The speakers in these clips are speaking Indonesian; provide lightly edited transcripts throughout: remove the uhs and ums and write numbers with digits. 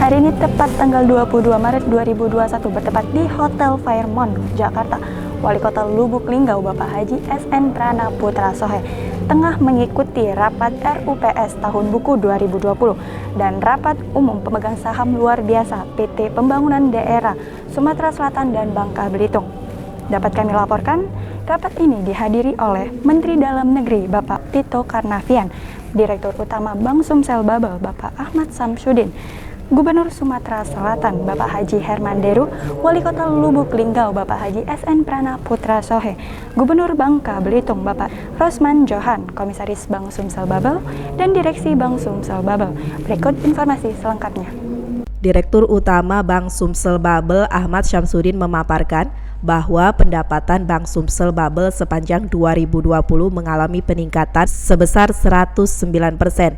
Hari ini tepat tanggal 22 Maret 2021 bertepat di Hotel Fairmont, Jakarta. Wali Kota Lubuk Linggau Bapak Haji SN Prana Putra Sohe tengah mengikuti rapat RUPS tahun buku 2020 dan rapat umum pemegang saham luar biasa PT Pembangunan Daerah Sumatera Selatan dan Bangka Belitung. Dapat kami laporkan, rapat ini dihadiri oleh Menteri Dalam Negeri Bapak Tito Karnavian, Direktur Utama Bank Sumsel Babel Bapak Ahmad Samsudin, Gubernur Sumatera Selatan Bapak Haji Herman Deru, Wali Kota Lubuk Linggau Bapak Haji SN Prana Putra Sohe, Gubernur Bangka Belitung Bapak Rosman Johan, Komisaris Bank Sumsel Babel, dan Direksi Bank Sumsel Babel. Berikut informasi selengkapnya. Direktur Utama Bank Sumsel Babel Ahmad Samsudin memaparkan bahwa pendapatan Bank Sumsel Babel sepanjang 2020 mengalami peningkatan sebesar 109%, 50%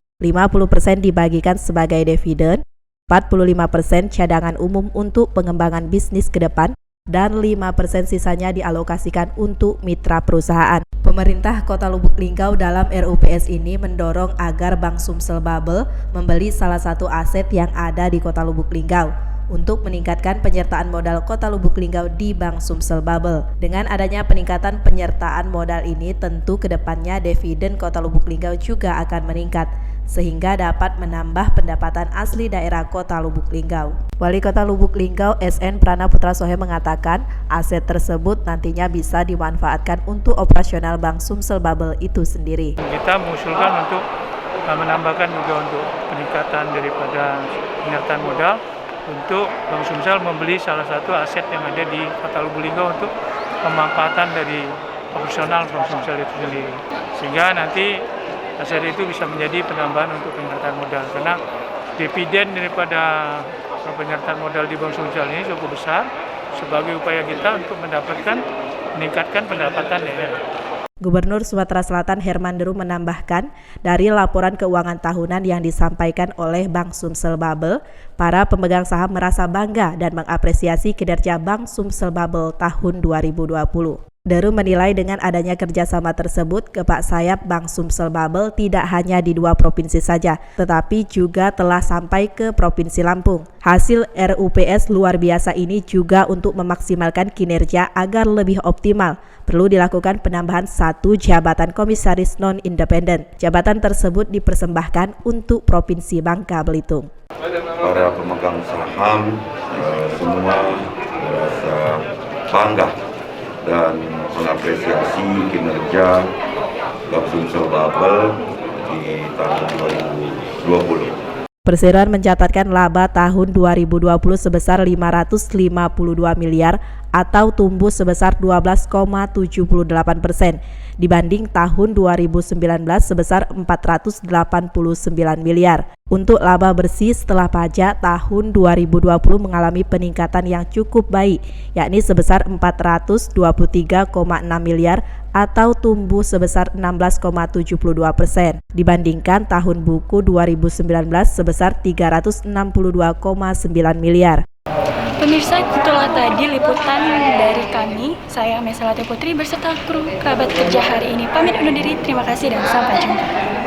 dibagikan sebagai dividen, 45% cadangan umum untuk pengembangan bisnis ke depan, dan 5% sisanya dialokasikan untuk mitra perusahaan. Pemerintah Kota Lubuk Linggau dalam RUPS ini mendorong agar Bank Sumsel Babel membeli salah satu aset yang ada di Kota Lubuk Linggau untuk meningkatkan penyertaan modal Kota Lubuk Linggau di Bank Sumsel Babel. Dengan adanya peningkatan penyertaan modal ini, tentu kedepannya dividen Kota Lubuk Linggau juga akan meningkat, sehingga dapat menambah pendapatan asli daerah Kota Lubuk Linggau. Wali Kota Lubuk Linggau SN Prana Putra Sohe mengatakan aset tersebut nantinya bisa dimanfaatkan untuk operasional Bank Sumsel Babel itu sendiri. Kita mengusulkan untuk menambahkan juga untuk peningkatan daripada penyertaan modal untuk Bank Sumsel membeli salah satu aset yang ada di Kota Lubuk Linggau untuk pemanfaatan dari operasional Bank Sumsel itu sendiri, sehingga nanti aset itu bisa menjadi penambahan untuk penyertaan modal, karena dividen daripada penyertaan modal di Bank Sumsel ini cukup besar sebagai upaya kita untuk meningkatkan pendapatan daerah. Gubernur Sumatera Selatan Herman Deru menambahkan, dari laporan keuangan tahunan yang disampaikan oleh Bank Sumsel Babel, para pemegang saham merasa bangga dan mengapresiasi kinerja Bank Sumsel Babel tahun 2020. Deru menilai dengan adanya kerjasama tersebut, kepak sayap Bank Sumsel Babel tidak hanya di 2 provinsi saja, tetapi juga telah sampai ke Provinsi Lampung. Hasil RUPS luar biasa ini juga untuk memaksimalkan kinerja agar lebih optimal. Perlu dilakukan penambahan 1 jabatan komisaris non-independen. Jabatan tersebut dipersembahkan untuk Provinsi Bangka Belitung. Para pemegang saham semua merasa bangga dan mengapresiasi kinerja Bank Sumsel Babel di tahun 2020. Perseroan mencatatkan laba tahun 2020 sebesar 552 miliar atau tumbuh sebesar 12,78% dibanding tahun 2019 sebesar 489 miliar. Untuk laba bersih setelah pajak tahun 2020 mengalami peningkatan yang cukup baik, yakni sebesar 423,6 miliar atau tumbuh sebesar 16,72% dibandingkan tahun buku 2019 sebesar 362,9 miliar. Pemirsa, itulah tadi liputan dari kami. Saya Mesalati Putri berserta kru kerabat kerja hari ini. Pamit undur diri, terima kasih dan sampai jumpa.